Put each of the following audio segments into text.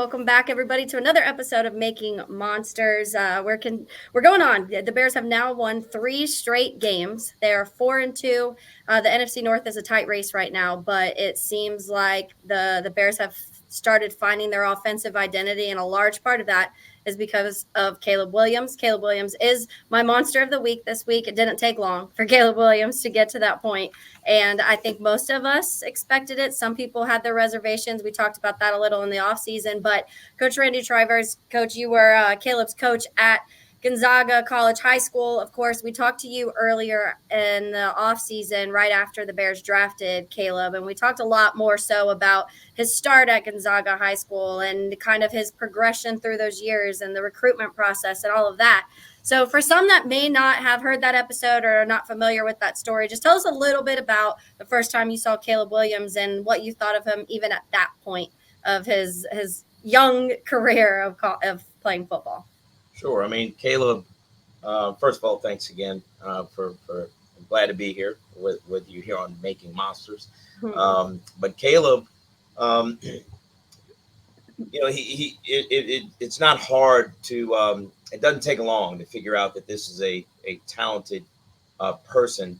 Welcome back, everybody, to another episode of Making Monsters. We're going on. The Bears have now won 3 straight games. They are 4-2. The NFC North is a tight race right now, but it seems like the Bears have started finding their offensive identity, and a large part of that is because of Caleb Williams. Caleb Williams is my monster of the week this week. It didn't take long for Caleb Williams to get to that point, and I think most of us expected it. Some people had their reservations. We talked about that a little in the offseason, but Coach Randy Trivers, Coach, you were Caleb's coach at Gonzaga College High School. Of course, we talked to you earlier in the offseason, right after the Bears drafted Caleb, and we talked a lot more so about his start at Gonzaga High School and kind of his progression through those years and the recruitment process and all of that. So for some that may not have heard that episode or are not familiar with that story, just tell us a little bit about the first time you saw Caleb Williams and what you thought of him even at that point of his young career of playing football. Sure. I mean, Caleb, first of all, thanks again for I'm glad to be here with you here on Making Monsters. But Caleb, it's not hard to, it doesn't take long to figure out that this is a talented person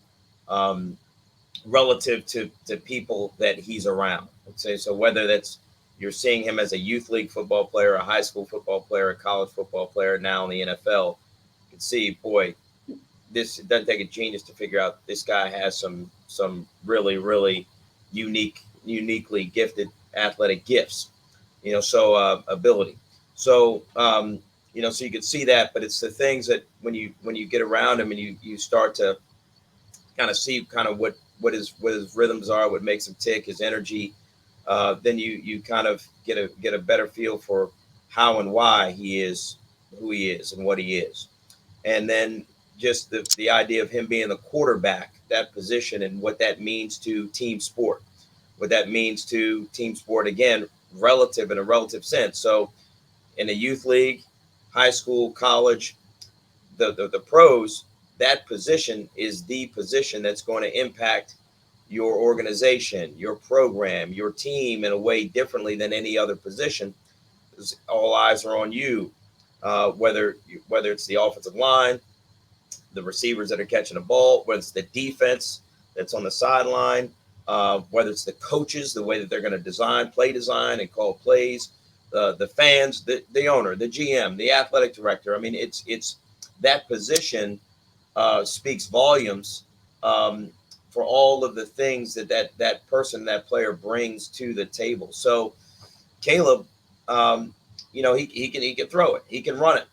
relative to people that he's around. Let's say, so whether that's you're seeing him as a youth league football player, a high school football player, a college football player, now in the NFL, you can see, boy, it doesn't take a genius to figure out this guy has some really, really uniquely gifted athletic gifts, ability. So, so you can see that, but it's the things that when you get around him and you start to kind of see kind of what his rhythms are, what makes him tick, his energy. Then you kind of get a better feel for how and why he is who he is and what he is. And then just the idea of him being the quarterback, that position, and what that means to team sport, again, in a relative sense. So in a youth league, high school, college, the pros, that position is the position that's going to impact your organization, your program, your team in a way differently than any other position. All eyes are on you, whether it's the offensive line, the receivers that are catching the ball, whether it's the defense that's on the sideline, whether it's the coaches, the way that they're going to play design and call plays, the fans, the owner, the GM, the athletic director. I mean, it's that position speaks volumes for all of the things that person, that player brings to the table. So Caleb, he can throw it, he can run it.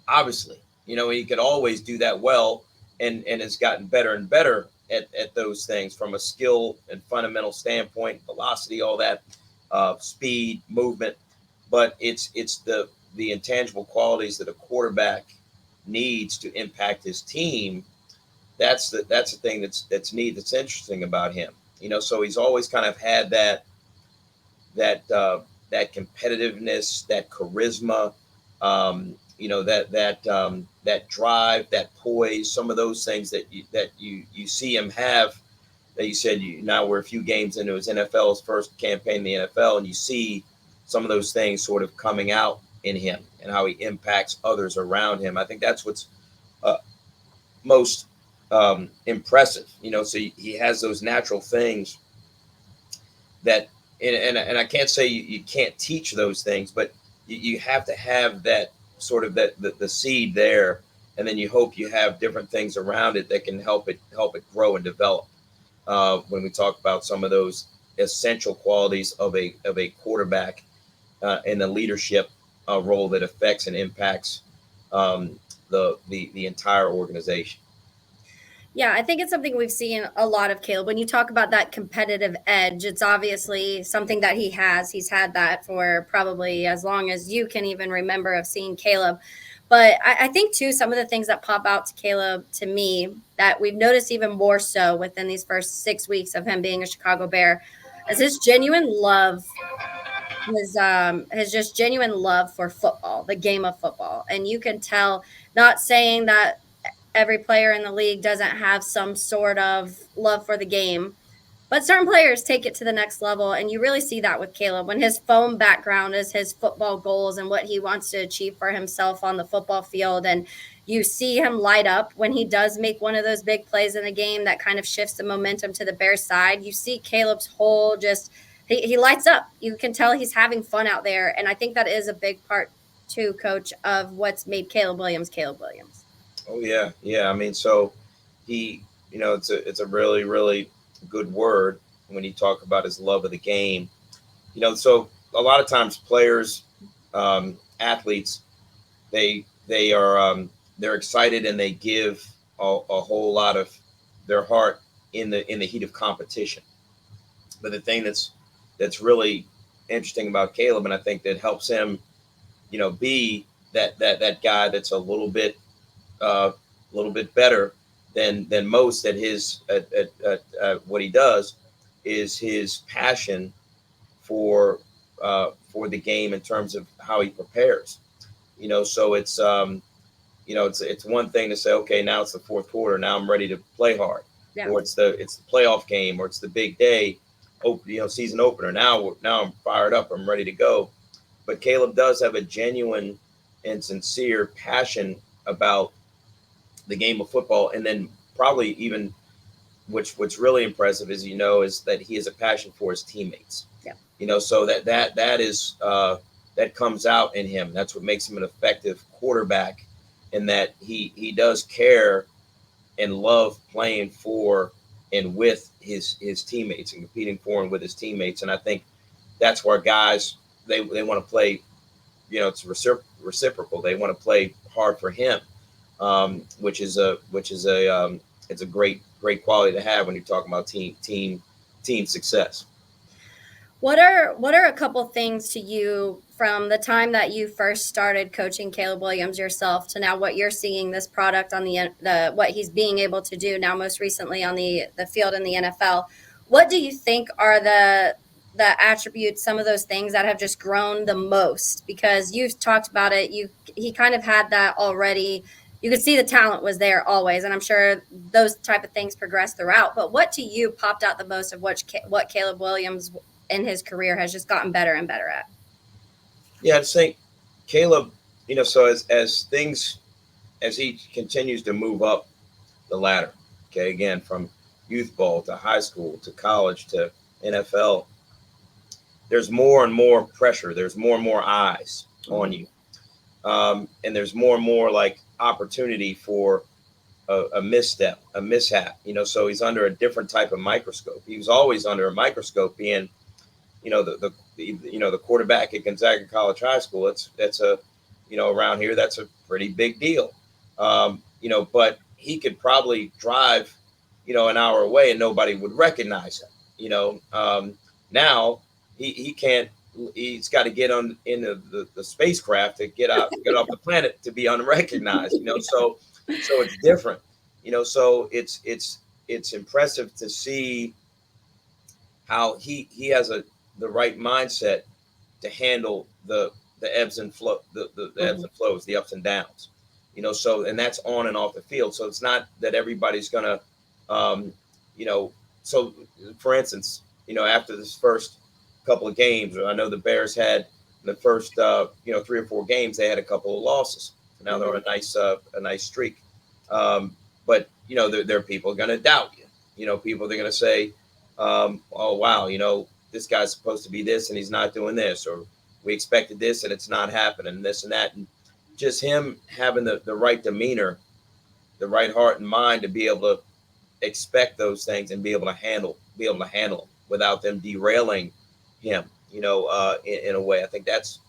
Obviously, he could always do that well, and has gotten better and better at those things from a skill and fundamental standpoint, velocity, all that, speed, movement. But it's the intangible qualities that a quarterback needs to impact his team. That's the thing that's neat, that's interesting about him. So he's always kind of had that competitiveness, that charisma, that drive, that poise, some of those things that you see him have. That you said, now we're a few games into his NFL's first campaign in the NFL, and you see some of those things sort of coming out in him and how he impacts others around him. I think that's what's most impressive. So he has those natural things that, and I can't say you can't teach those things, but you have to have that sort of the seed there, and then you hope you have different things around it that can help it grow and develop. When we talk about some of those essential qualities of a quarterback and the leadership role that affects and impacts the entire organization. Yeah, I think it's something we've seen a lot of Caleb. When you talk about that competitive edge, it's obviously something that he has. He's had that for probably as long as you can even remember of seeing Caleb. But I think, too, some of the things that pop out to Caleb, to me, that we've noticed even more so within these first 6 weeks of him being a Chicago Bear, is his genuine love, his just genuine love for football, the game of football. And you can tell, not saying that every player in the league doesn't have some sort of love for the game, But certain players take it to the next level, and you really see that with Caleb when his foam background is his football goals and what he wants to achieve for himself on the football field. And you see him light up when he does make one of those big plays in the game that kind of shifts the momentum to the Bears side. You see Caleb's whole just he lights up. You can tell he's having fun out there, and I think that is a big part too, Coach, of what's made Caleb Williams Caleb Williams. Oh yeah, yeah. I mean, so he, it's a really really good word when you talk about his love of the game. So a lot of times players, athletes, they are they're excited and they give a whole lot of their heart in the heat of competition. But the thing that's really interesting about Caleb, and I think that helps him, be that guy that's a little bit better than most at his at what he does, is his passion for the game in terms of how he prepares. So it's one thing to say, okay, now it's the fourth quarter, now I'm ready to play hard, Yeah. or it's the playoff game, or it's the big day, season opener. Now I'm fired up, I'm ready to go. But Caleb does have a genuine and sincere passion about the game of football, and then probably even what's really impressive is is that he has a passion for his teammates. Yeah. So that is that comes out in him. That's what makes him an effective quarterback, and that he does care and love playing for and with his teammates and competing for and with his teammates. And I think that's where guys they want to play. It's reciprocal. They want to play hard for him, which is a it's a great quality to have when you're talking about team success. What are a couple things to you from the time that you first started coaching Caleb Williams yourself to now what you're seeing this product on the what he's being able to do now most recently on the field in the NFL? What do you think are the attributes, some of those things that have just grown the most? Because you've talked about it, he kind of had that already. You could see the talent was there always, and I'm sure those type of things progress throughout. But what to you popped out the most of what Caleb Williams in his career has just gotten better and better at? Yeah, I just think Caleb, so as he continues to move up the ladder, okay, again, from youth ball to high school to college to NFL, there's more and more pressure. There's more and more eyes on you. And there's more and more like opportunity for a misstep, a mishap, so he's under a different type of microscope. He was always under a microscope being, the quarterback at Gonzaga College High School. That's a, around here, that's a pretty big deal. But he could probably drive, an hour away and nobody would recognize him. Now he can't. He's got to get on in the spacecraft to get off the planet to be unrecognized. So it's different. So it's impressive to see how he has the right mindset to handle the ebbs and flow, the ebbs and flows, the ups and downs. So, and that's on and off the field. So it's not that everybody's gonna, so for instance, after this first couple of games, I know the Bears had the first 3 or 4 games, they had a couple of losses. Now they're on a nice streak. But there are people going to doubt you. People they're going to say, oh wow, this guy's supposed to be this and he's not doing this, or we expected this and it's not happening, this and that. And just him having the right demeanor, the right heart and mind to be able to expect those things and be able to handle them without them derailing him, in a way. I think that's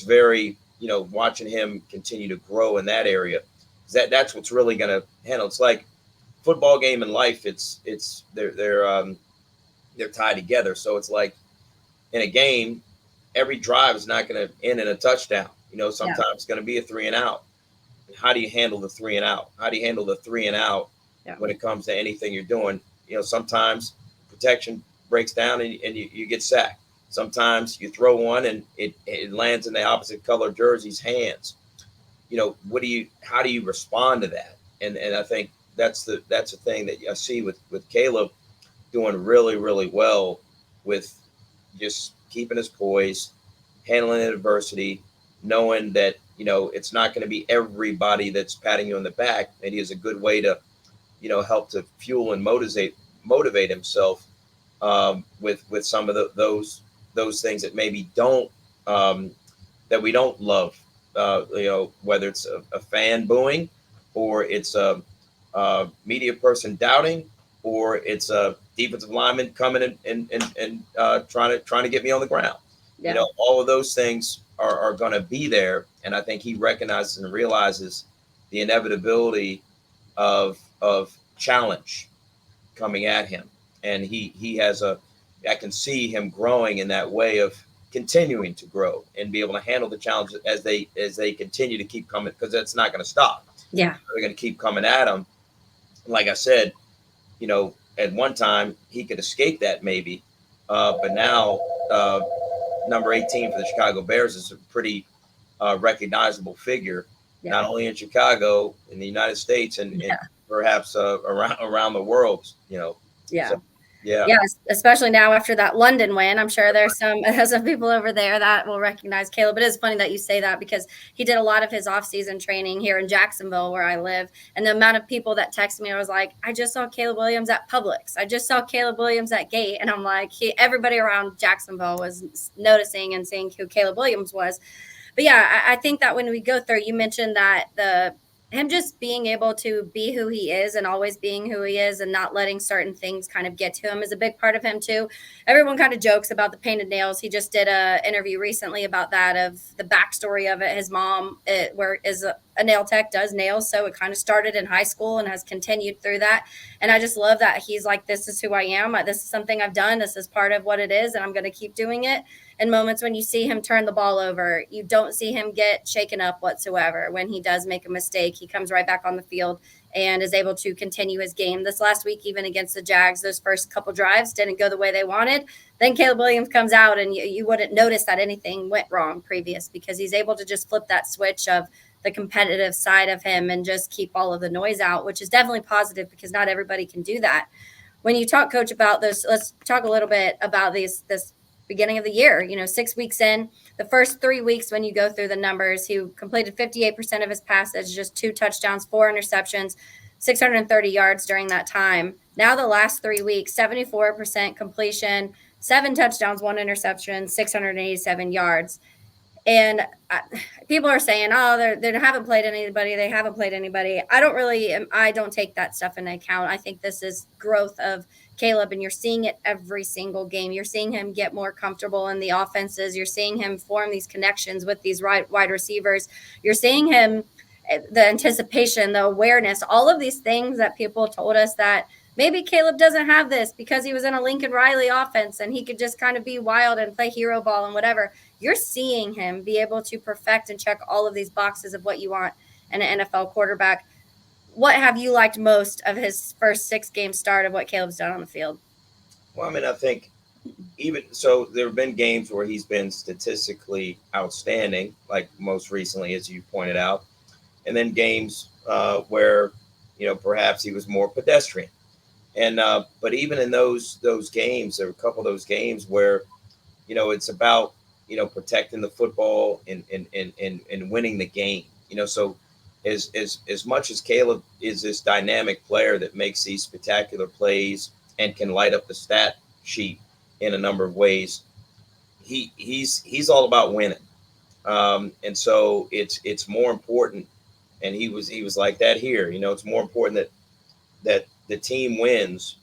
very, watching him continue to grow in that area. That's what's really going to handle. It's like football game and life. They're tied together. So it's like in a game, every drive is not going to end in a touchdown. Sometimes it's going to be a 3 and out. How do you handle the 3 and out? How do you handle the 3 and out when it comes to anything you're doing? Sometimes protection breaks down and you get sacked. Sometimes you throw one and it lands in the opposite color jersey's hands. How do you respond to that? And I think that's the thing that I see with Caleb. doing really, really well with just keeping his poise, handling adversity, knowing that, it's not going to be everybody that's patting you on the back. And he is a good way to, help to fuel and motivate himself, with some of those things that maybe don't, that we don't love, whether it's a fan booing, or it's a media person doubting, or it's a defensive lineman coming and trying to get me on the ground. Yeah. All of those things are going to be there, and I think he recognizes and realizes the inevitability of challenge coming at him, and he has I can see him growing in that way of continuing to grow and be able to handle the challenges as they continue to keep coming, because that's not going to stop. Yeah. They're going to keep coming at him. Like I said, at one time he could escape that maybe, but now, number 18 for the Chicago Bears is a pretty recognizable figure, Yeah. not only in Chicago, in the United States, and perhaps around the world. Yeah. So, yeah. Yes, especially now after that London win. I'm sure there's some people over there that will recognize Caleb. It is funny that you say that, because he did a lot of his off-season training here in Jacksonville, where I live. And the amount of people that text me, I was like, I just saw Caleb Williams at Publix. I just saw Caleb Williams at Gate. And I'm like, everybody around Jacksonville was noticing and seeing who Caleb Williams was. But yeah, I think that when we go through, you mentioned that him just being able to be who he is and always being who he is and not letting certain things kind of get to him is a big part of him too. Everyone kind of jokes about the painted nails. He just did a interview recently about that, of the backstory of it. His mom is a nail tech, does nails. So it kind of started in high school and has continued through that. And I just love that he's like, this is who I am. This is something I've done. This is part of what it is. And I'm going to keep doing it. And moments when you see him turn the ball over, you don't see him get shaken up whatsoever. When he does make a mistake, he comes right back on the field and is able to continue his game. This last week, even against the Jags, those first couple drives didn't go the way they wanted. Then Caleb Williams comes out, and you wouldn't notice that anything went wrong previous, because he's able to just flip that switch of the competitive side of him and just keep all of the noise out, which is definitely positive, because not everybody can do that. When you talk, Coach, about this, let's talk a little bit about this beginning of the year. 6 weeks in, the first 3 weeks, when you go through the numbers, he completed 58% of his passes, just 2 touchdowns, 4 interceptions, 630 yards during that time. Now the last 3 weeks, 74% completion, 7 touchdowns, 1 interception, 687 yards. And people are saying, oh, they haven't played anybody. They haven't played anybody. I don't take that stuff into account. I think this is growth of Caleb, and you're seeing it every single game. You're seeing him get more comfortable in the offenses. You're seeing him form these connections with these wide receivers. You're seeing him, the anticipation, the awareness, all of these things that people told us that maybe Caleb doesn't have this because he was in a Lincoln Riley offense and he could just kind of be wild and play hero ball and whatever. You're seeing him be able to perfect and check all of these boxes of what you want in an NFL quarterback. What have you liked most of his first 6 game start of what Caleb's done on the field? Well, I mean, I think even so, there have been games where he's been statistically outstanding, like most recently, as you pointed out, and then games where, perhaps he was more pedestrian. And but even in those games, there were a couple of those games where, it's about, protecting the football and winning the game. So as much as Caleb is this dynamic player that makes these spectacular plays and can light up the stat sheet in a number of ways, he's all about winning. And so it's more important, and he was like that here. It's more important that the team wins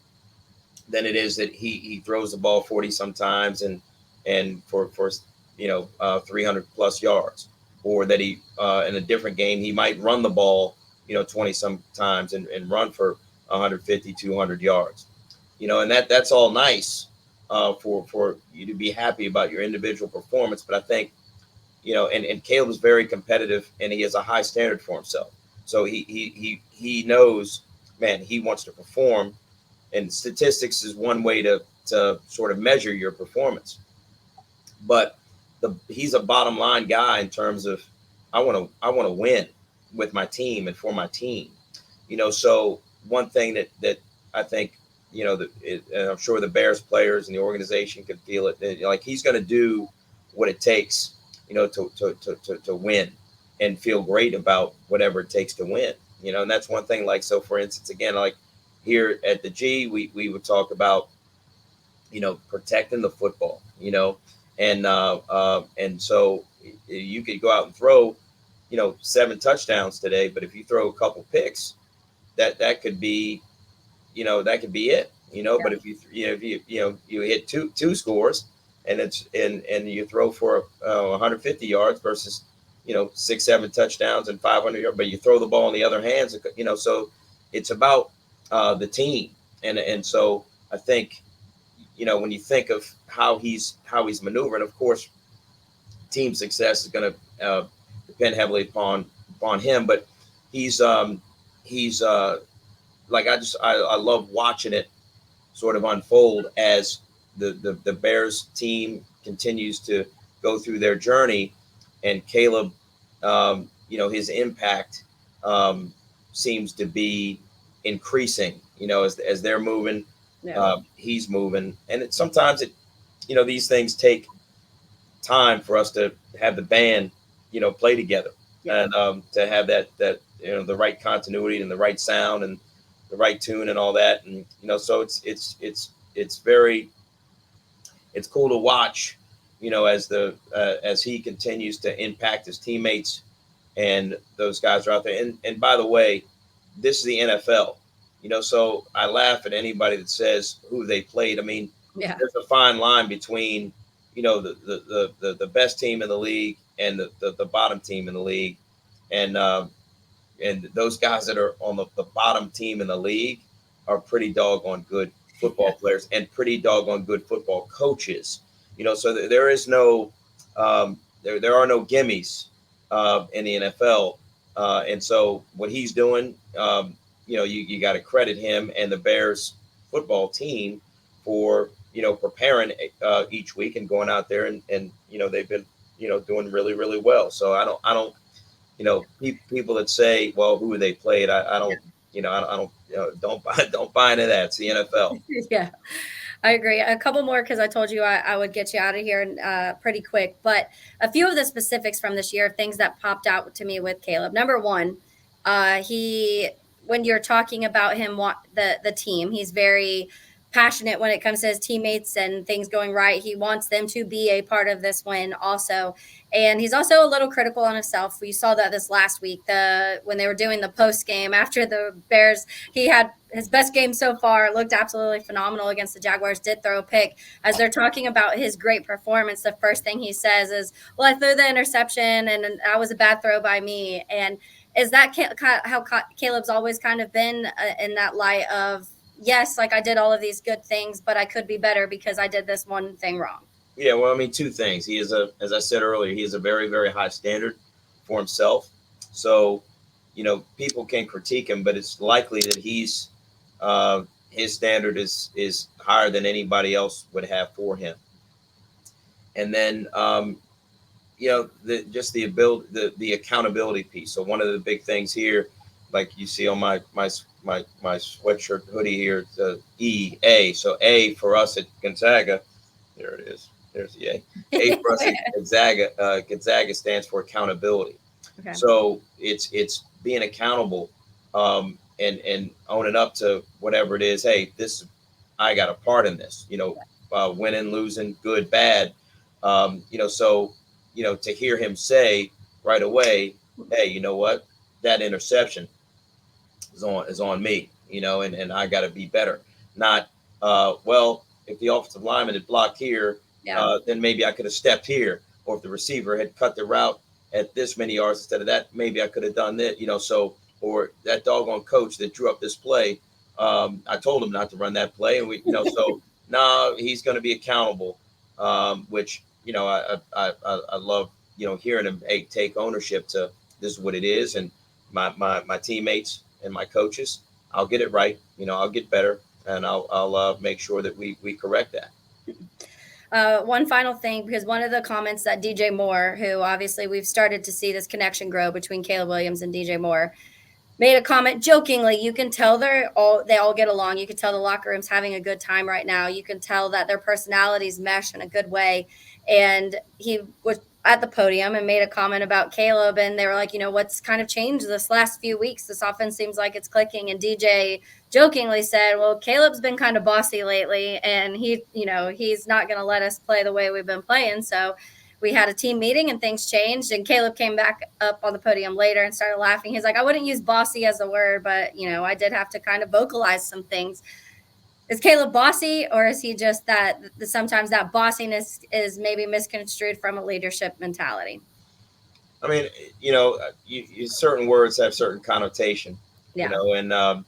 than it is that he throws the ball 40 sometimes and for 300 plus yards, or that he in a different game he might run the ball 20 sometimes and run for 150 200 yards, and that's all nice for you to be happy about your individual performance. But I think and Caleb is very competitive, and he has a high standard for himself, so he knows, man, he wants to perform, and statistics is one way to sort of measure your performance. But he's a bottom line guy in terms of I want to win with my team and for my team. So one thing that I think and I'm sure the Bears players and the organization can feel it. Like he's going to do what it takes, to win and feel great about whatever it takes to win. And that's one thing. Like, so for instance, again, like here at the G, we would talk about, protecting the football, and so you could go out and throw, 7 touchdowns today, but if you throw a couple picks, that could be, that could be it. But if you hit two scores, and and you throw for 150 yards versus 6-7 touchdowns and 500 yards, but you throw the ball in the other hands, so it's about the team, and so I think when you think of how he's maneuvering, of course, team success is going to depend heavily upon him, but he's like I love watching it sort of unfold as the Bears team continues to go through their journey, and Caleb, his impact seems to be increasing. As they're moving, he's moving, and sometimes these things take time for us to have the band, play together, and to have that the right continuity and the right sound and the right tune and all that, and so it's cool to watch, as he continues to impact his teammates, and those guys are out there. And by the way, this is the NFL, so I laugh at anybody that says who they played. I mean, there's a fine line between the best team in the league and the bottom team in the league, and those guys that are on the bottom team in the league are pretty doggone good football players and pretty doggone good football coaches. So there is no there are no gimmies in the NFL, and so what he's doing, you got to credit him and the Bears football team for preparing each week and going out there, and they've been doing really, really well. So I don't people that say, well, who they played, I don't don't buy into that. It's the NFL. Yeah, I agree. A couple more, because I told you I would get you out of here pretty quick. But a few of the specifics from this year, things that popped out to me with Caleb. Number one, when you're talking about him, the team, he's very passionate when it comes to his teammates and things going right. He wants them to be a part of this win also. And he's also a little critical on himself. We saw that this last week, when they were doing the post game after the Bears. He had his best game so far, looked absolutely phenomenal against the Jaguars, did throw a pick. As they're talking about his great performance, the first thing he says is, well, I threw the interception and that was a bad throw by me. And is that how Caleb's always kind of been, in that light of, yes, like I did all of these good things, but I could be better because I did this one thing wrong? Yeah, well, I mean, two things. He is as I said earlier, he is a very, very high standard for himself. So, people can critique him, but it's likely that his standard is higher than anybody else would have for him. And then, the ability, the accountability piece. So one of the big things here, like you see on my sweatshirt hoodie here, the EA. So A for us at Gonzaga, there it is. There's the A. A for us at Gonzaga. Gonzaga stands for accountability. Okay. So it's being accountable, and owning up to whatever it is. Hey, I got a part in this. Winning, losing, good, bad. So to hear him say right away, hey, you know what, that interception is on me, and I got to be better. Not, well, if the offensive lineman had blocked here, then maybe I could have stepped here. Or if the receiver had cut the route at this many yards instead of that, maybe I could have done that, or that doggone coach that drew up this play, I told him not to run that play. And so now he's going to be accountable, which, I love, hearing him take ownership to this is what it is. And my teammates and my coaches, I'll get it right. I'll get better, and I'll make sure that we correct that. One final thing, because one of the comments that DJ Moore, who obviously we've started to see this connection grow between Caleb Williams and DJ Moore, made a comment jokingly. You can tell they all get along. You can tell the locker room's having a good time right now. You can tell that their personalities mesh in a good way. And he was at the podium and made a comment about Caleb, and they were like, what's kind of changed this last few weeks? This offense seems like it's clicking. And DJ jokingly said, well, Caleb's been kind of bossy lately, and he's not going to let us play the way we've been playing. So we had a team meeting and things changed, and Caleb came back up on the podium later and started laughing. He's like, I wouldn't use bossy as a word, but I did have to kind of vocalize some things. Is Caleb bossy, or is he just that sometimes that bossiness is maybe misconstrued from a leadership mentality? I mean, certain words have certain connotation, Yeah. and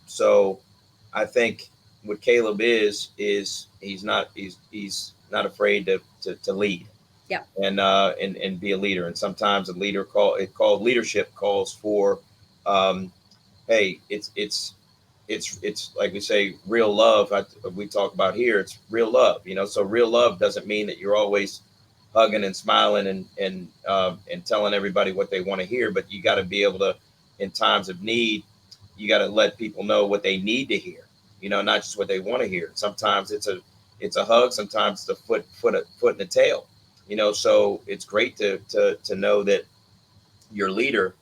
so I think what Caleb is he's not afraid to lead. Yeah. And be a leader. And sometimes a leader leadership calls for, hey, it's like we say, real love. We talk about here, it's real love. So real love doesn't mean that you're always hugging and smiling and telling everybody what they want to hear, but you got to be able to, in times of need, you got to let people know what they need to hear. Not just what they want to hear. Sometimes it's a hug. Sometimes it's a foot in the tail. So it's great to know that your leader,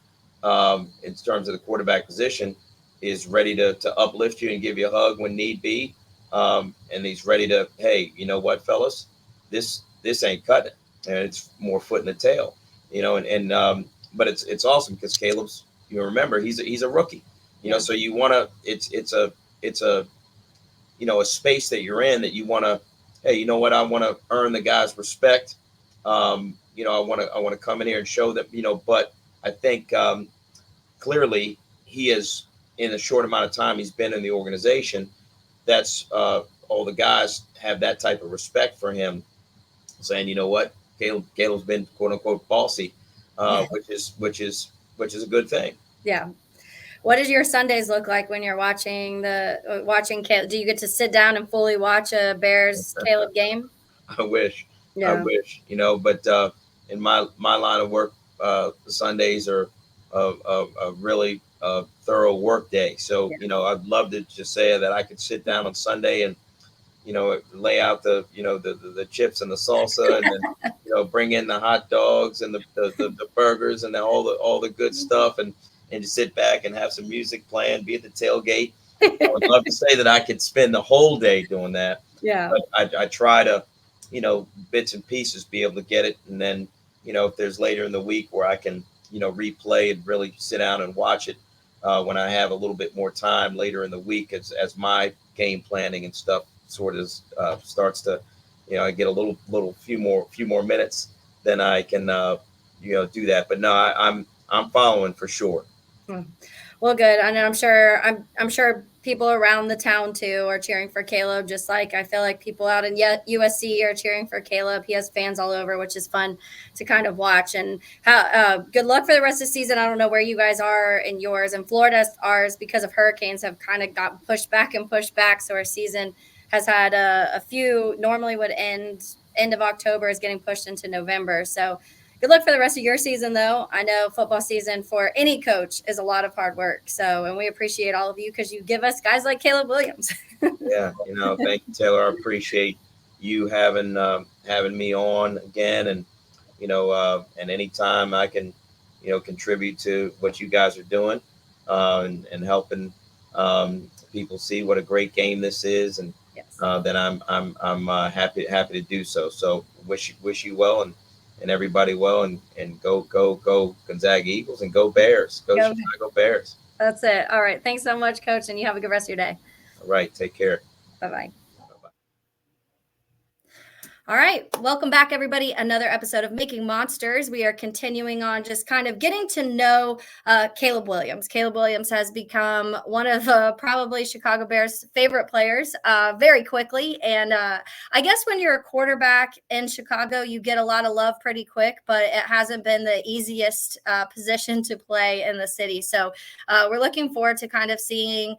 in terms of the quarterback position, is ready to uplift you and give you a hug when need be. And he's ready to, hey, you know what, fellas, this ain't cutting it. And it's more foot in the tail, but it's awesome because Caleb's, remember, he's a rookie, so you want to, it's a space that you're in that you want to, hey, you know what, I want to earn the guy's respect. I want to come in here and show them, but I think clearly he has, in a short amount of time he's been in the organization, that's all the guys have that type of respect for him, saying, you know what, Caleb's been quote unquote bossy, which is a good thing. Yeah. What does your Sundays look like when you're watching Caleb? Do you get to sit down and fully watch a Bears Caleb game? I wish. Yeah. I wish, but in my line of work, Sundays are a really thorough work day. So, I'd love to just say that I could sit down on Sunday and, lay out the chips and the salsa, and then, bring in the hot dogs and the burgers and all the good stuff, and just sit back and have some music playing, be at the tailgate. I would love to say that I could spend the whole day doing that. Yeah. But I try to, bits and pieces, be able to get it. And then, if there's later in the week where I can, replay and really sit down and watch it, when I have a little bit more time later in the week, as my game planning and stuff sort of starts to, I get a few more minutes, then I can, do that. But no, I'm following for sure. Well, good. And I'm sure people around the town too are cheering for Caleb, just like I feel like people out in USC are cheering for Caleb. He has fans all over, which is fun to kind of watch. And good luck for the rest of the season. I don't know where you guys are in yours. In Florida, ours, because of hurricanes, have kind of gotten pushed back. So our season has had a few, normally would end of October, is getting pushed into November. So good luck for the rest of your season, though. I know football season for any coach is a lot of hard work. And we appreciate all of you because you give us guys like Caleb Williams. Yeah, thank you, Taylor. I appreciate you having me on again, and and anytime I can, contribute to what you guys are doing, and helping people see what a great game this is, and yes. Then I'm happy to do so. So wish you well, and everybody well, and go Gonzaga Eagles, and go Bears. Go Chicago Bears. That's it. All right. Thanks so much, Coach, and you have a good rest of your day. All right. Take care. Bye-bye. All right. Welcome back, everybody. Another episode of Making Monsters. We are continuing on just kind of getting to know Caleb Williams. Caleb Williams has become one of probably Chicago Bears' favorite players very quickly. And I guess when you're a quarterback in Chicago, you get a lot of love pretty quick, but it hasn't been the easiest position to play in the city. So we're looking forward to kind of seeing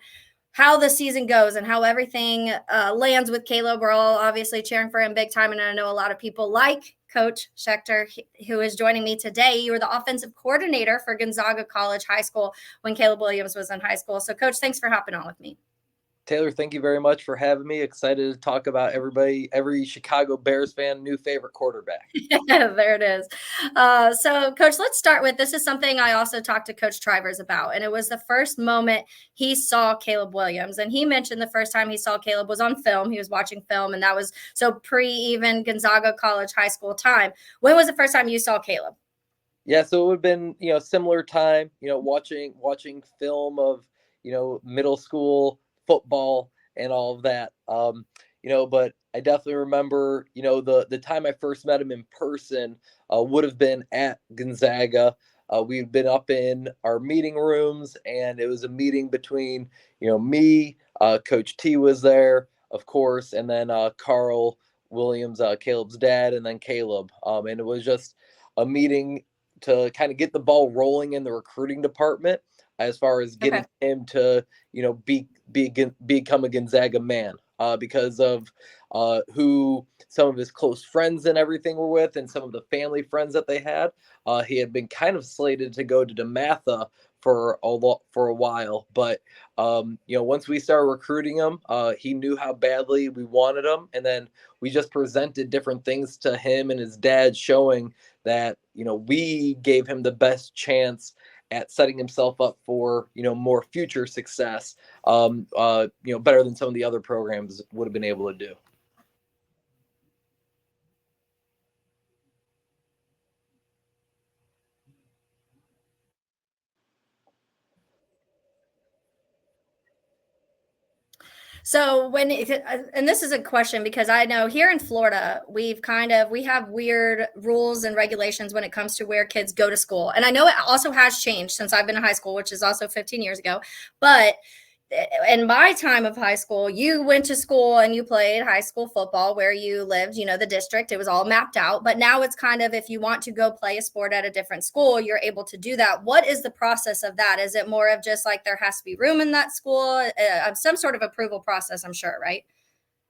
how the season goes and how everything lands with Caleb. We're all obviously cheering for him big time. And I know a lot of people like Coach Schaechter, who is joining me today. You were the offensive coordinator for Gonzaga College High School when Caleb Williams was in high school. So, Coach, thanks for hopping on with me. Taylor, thank you very much for having me. Excited to talk about every Chicago Bears fan, new favorite quarterback. There it is. So, Coach, let's start with this is something I also talked to Coach Trivers about, and it was the first moment he saw Caleb Williams. And he mentioned the first time he saw Caleb was on film. He was watching film, and that was so even Gonzaga College High School time. When was the first time you saw Caleb? Yeah, so it would have been, similar time, watching film of, middle school football and all of that. But I definitely remember, the time I first met him in person would have been at Gonzaga. We'd been up in our meeting rooms, and it was a meeting between, me, Coach T was there, of course, and then Carl Williams, Caleb's dad, and then Caleb. And it was just a meeting to kind of get the ball rolling in the recruiting department as far as getting him to, become a Gonzaga man because of who some of his close friends and everything were with and some of the family friends that they had. He had been kind of slated to go to DeMatha for a while, but once we started recruiting him, he knew how badly we wanted him, and then we just presented different things to him and his dad, showing that we gave him the best chance at setting himself up for more future success, better than some of the other programs would have been able to do. So and this is a question because I know here in Florida, we have weird rules and regulations when it comes to where kids go to school. And I know it also has changed since I've been in high school, which is also 15 years ago. But in my time of high school, you went to school and you played high school football where you lived, the district, it was all mapped out. But now it's kind of, if you want to go play a sport at a different school, you're able to do that. What is the process of that? Is it more of just like there has to be room in that school, some sort of approval process, I'm sure, right?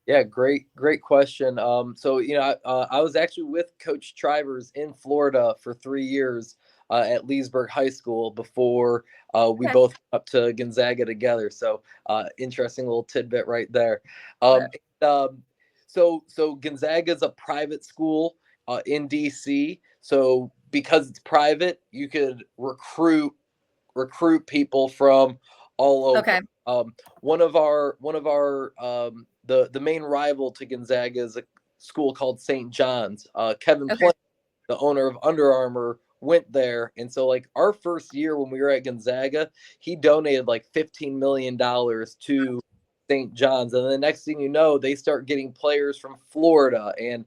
Yeah, great question. So I was actually with Coach Trivers in Florida for 3 years at Leesburg High School before we both went up to Gonzaga together. So interesting little tidbit right there. So Gonzaga is a private school in DC. So because it's private, you could recruit people from all over. Okay. One of our the main rival to Gonzaga is a school called St. John's. Kevin Plant, the owner of Under Armour, went there, and so like our first year when we were at Gonzaga, he donated like $15 million to St. John's, and the next thing you know, they start getting players from Florida and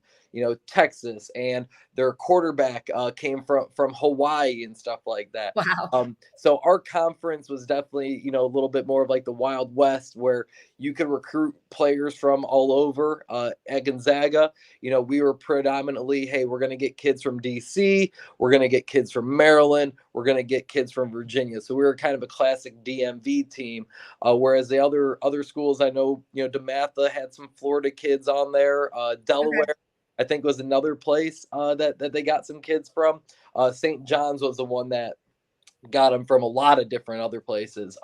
Texas, and their quarterback came from Hawaii and stuff like that. Wow. So our conference was definitely a little bit more of like the Wild West, where you could recruit players from all over. At Gonzaga, we were predominantly, hey, we're going to get kids from DC, we're going to get kids from Maryland, we're going to get kids from Virginia. So we were kind of a classic DMV team, whereas the other schools, I know, DeMatha had some Florida kids on there, Delaware. I think was another place that they got some kids from. St. John's was the one that got them from a lot of different other places.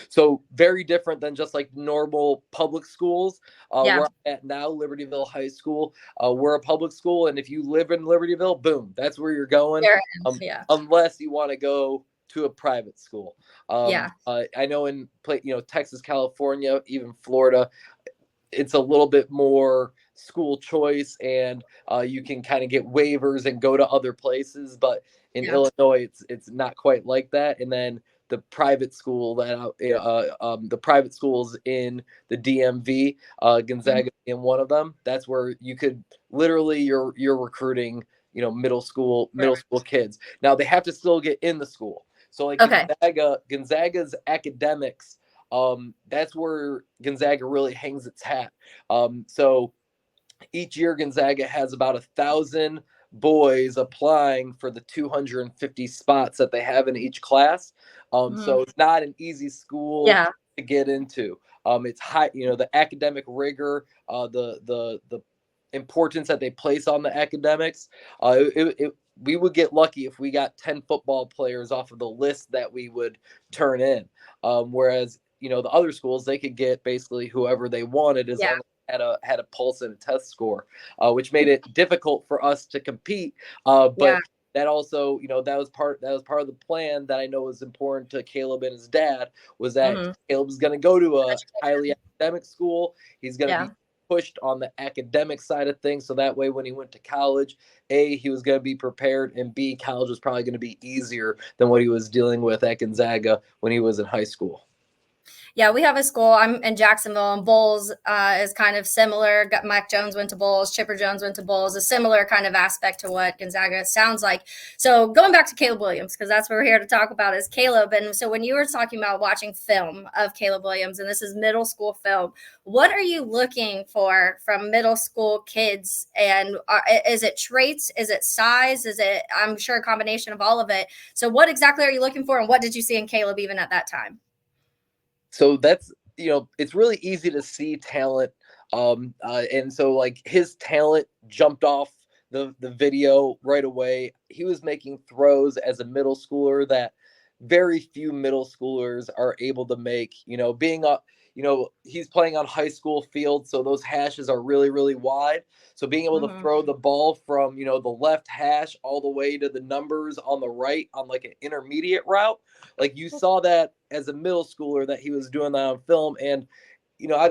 So very different than just like normal public schools. Where I'm at now, Libertyville High School. We're a public school, and if you live in Libertyville, boom, that's where you're going. Unless you want to go to a private school. I know in Texas, California, even Florida, it's a little bit more school choice, and you can kind of get waivers and go to other places, but in Illinois it's not quite like that. And then the private school the private schools in the DMV, Gonzaga in one of them, that's where you could literally you're recruiting middle school kids. Now they have to still get in the school, so like Gonzaga's academics, that's where Gonzaga really hangs its hat. So each year Gonzaga has about 1,000 boys applying for the 250 spots that they have in each class. So it's not an easy school to get into. It's high, the academic rigor, the importance that they place on the academics. We would get lucky if we got 10 football players off of the list that we would turn in. Whereas, the other schools, they could get basically whoever they wanted as long as had a pulse and a test score, which made it difficult for us to compete. But that also, that was part of the plan that I know was important to Caleb and his dad, was that Caleb's going to go to a highly academic school. He's going to be pushed on the academic side of things, so that way when he went to college, A, he was going to be prepared, and B, college was probably going to be easier than what he was dealing with at Gonzaga when he was in high school. Yeah, we have a school. I'm in Jacksonville, and Bowles is kind of similar. Mac Jones went to Bowles. Chipper Jones went to Bowles. A similar kind of aspect to what Gonzaga sounds like. So going back to Caleb Williams, because that's what we're here to talk about is Caleb. And so when you were talking about watching film of Caleb Williams, and this is middle school film, what are you looking for from middle school kids? And is it traits? Is it size? Is it, I'm sure, a combination of all of it. So what exactly are you looking for, and what did you see in Caleb even at that time? So that's, it's really easy to see talent. And so like his talent jumped off the video right away. He was making throws as a middle schooler that very few middle schoolers are able to make, being a, he's playing on high school field, so those hashes are really, really wide. So being able to throw the ball from, the left hash all the way to the numbers on the right on like an intermediate route, like you saw that as a middle schooler that he was doing that on film. And,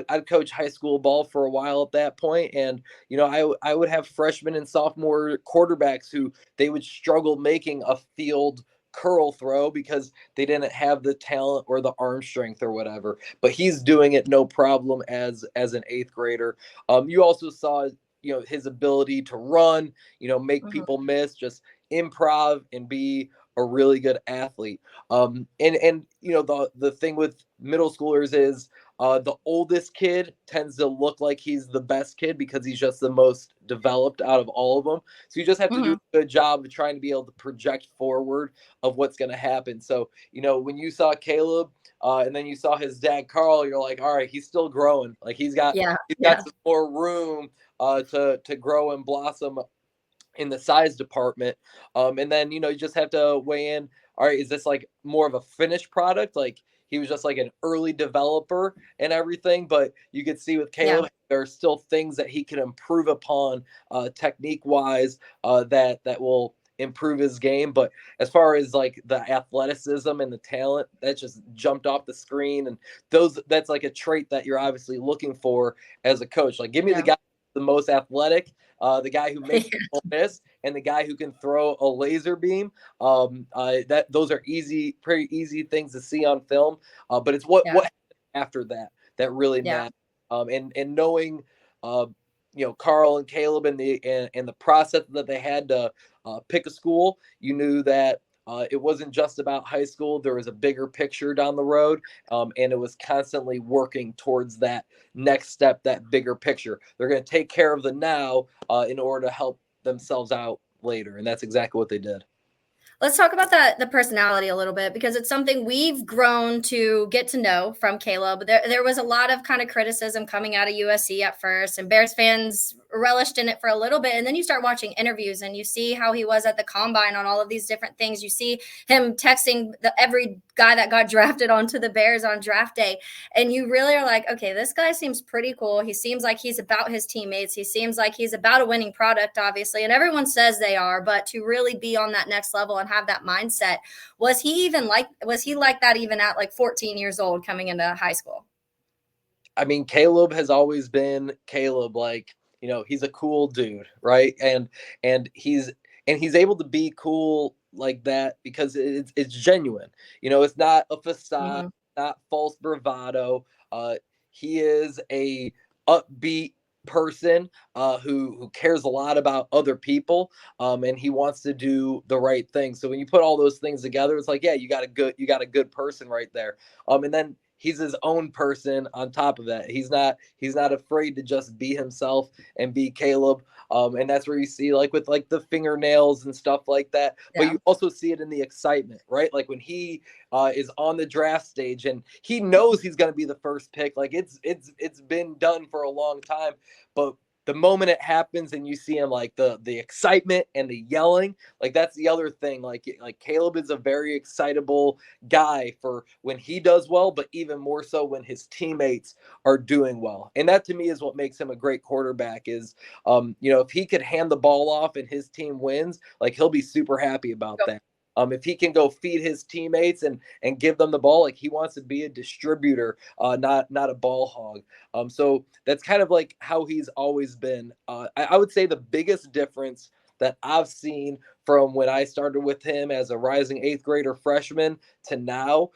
I'd coach high school ball for a while at that point. And, I would have freshmen and sophomore quarterbacks who they would struggle making a field curl throw because they didn't have the talent or the arm strength or whatever, but he's doing it no problem as an eighth grader. You also saw, his ability to run, make people miss, just improv and be a really good athlete. And the thing with middle schoolers is the oldest kid tends to look like he's the best kid because he's just the most developed out of all of them. So you just have to do a good job of trying to be able to project forward of what's going to happen. So, when you saw Caleb and then you saw his dad, Carl, you're like, all right, he's still growing. Like he's got some more room to grow and blossom in the size department. And then, you just have to weigh in. All right, is this like more of a finished product? Like he was just like an early developer and everything, but you could see with Caleb, there are still things that he can improve upon technique wise that will improve his game. But as far as like the athleticism and the talent, that just jumped off the screen. And that's like a trait that you're obviously looking for as a coach. Like give me the guy the most athletic, the guy who makes people miss, and the guy who can throw a laser beam. Those are pretty easy things to see on film. But it's what happened after that really matters. And knowing, Carl and Caleb and the process that they had to pick a school, you knew that it wasn't just about high school. There was a bigger picture down the road, and it was constantly working towards that next step, that bigger picture. They're going to take care of the now in order to help themselves out later, and that's exactly what they did. Let's talk about the personality a little bit, because it's something we've grown to get to know from Caleb. There was a lot of kind of criticism coming out of USC at first, and Bears fans relished in it for a little bit. And then you start watching interviews and you see how he was at the combine on all of these different things. You see him texting every guy that got drafted onto the Bears on draft day. And you really are like, okay, this guy seems pretty cool. He seems like he's about his teammates. He seems like he's about a winning product, obviously. And everyone says they are, but to really be on that next level and have that mindset, was he like that even at like 14 years old coming into high school? I mean, Caleb has always been Caleb. Like, he's a cool dude, right? And he's able to be cool like that because it's genuine. It's not a facade, not false bravado. He is a upbeat person who cares a lot about other people, and he wants to do the right thing. So when you put all those things together, it's like, yeah, you got a good person right there. And then he's his own person on top of that. He's not afraid to just be himself and be Caleb. And that's where you see like with like the fingernails and stuff like that. Yeah. But you also see it in the excitement, right? Like when he is on the draft stage and he knows he's going to be the first pick. Like it's been done for a long time, but the moment it happens and you see him, like the excitement and the yelling, like that's the other thing. Like Caleb is a very excitable guy for when he does well, but even more so when his teammates are doing well. And that to me is what makes him a great quarterback is, if he could hand the ball off and his team wins, like he'll be super happy about that. If he can go feed his teammates and give them the ball, like he wants to be a distributor, not a ball hog. So that's kind of like how he's always been. I would say the biggest difference that I've seen from when I started with him as a rising 8th grader freshman to now